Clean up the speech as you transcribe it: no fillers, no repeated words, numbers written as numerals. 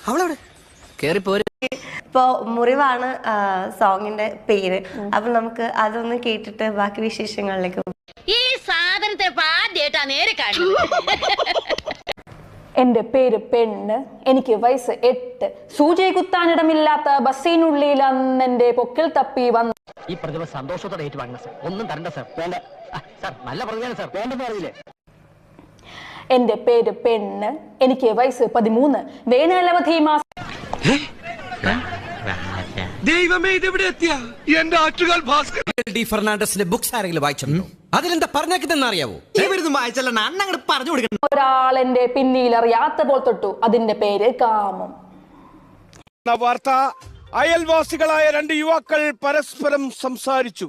അവളവിടെ കേറിപ്പോര്. ഇപ്പോ മുറിവാണ് സോങ്ങിന്റെ പേര്. അപ്പൊ നമുക്ക് അതൊന്ന് കേട്ടിട്ട് ബാക്കി വിശേഷങ്ങളിലേക്ക്. ഈ സാധനത്തെ ആദ്യമായിട്ടാ നേരെ കാണുന്നത്. എന്റെ പേര് പെണ്ണ്, എനിക്ക് വയസ്സ് 8. സൂചി കുത്താനിടമില്ലാത്ത ബസ്സിനുള്ളിൽ അന്നെന്റെ പൊക്കിൽ തപ്പി വന്നു. ഈ പ്രതിഭ സന്തോഷത്തോടെ ഏറ്റുവാങ്ങണം സാർ. ഒന്നും തരണ്ട സാർ. വേണ്ട സാർ, നല്ല പ്രതിയാണ് സാർ. വേണ്ടെന്ന് അറിയില്ലേ? എന്റെ പേര് പെണ്ണ്, എനിക്ക് വയസ്സ് 13. വേനലവധി മാസം. ദൈവമേ, ഇതെവിടെ എത്തിയ എന്റെ ആറ്റുകാൽ ഭാസ്കർ ഡി ഫെർണാണ്ടസിന്റെ ബുക്സ് ആരെങ്കിലും വായിച്ചിട്ടുണ്ടോ? അതിലെന്താ പറഞ്ഞേക്കെന്ന് അറിയാവോ? വായിച്ചല്ല, അന്നങ്ങോട്ട് പറഞ്ഞു കൊടുക്കണം. ഒരാൾ എന്റെ പിന്നിൽ അറിയാത്ത പോൽ തൊട്ടു. അതിന്റെ പേര് കാമം. വാർത്ത: അയൽവാസികളായ 2 യുവാക്കൾ പരസ്പരം സംസാരിച്ചു.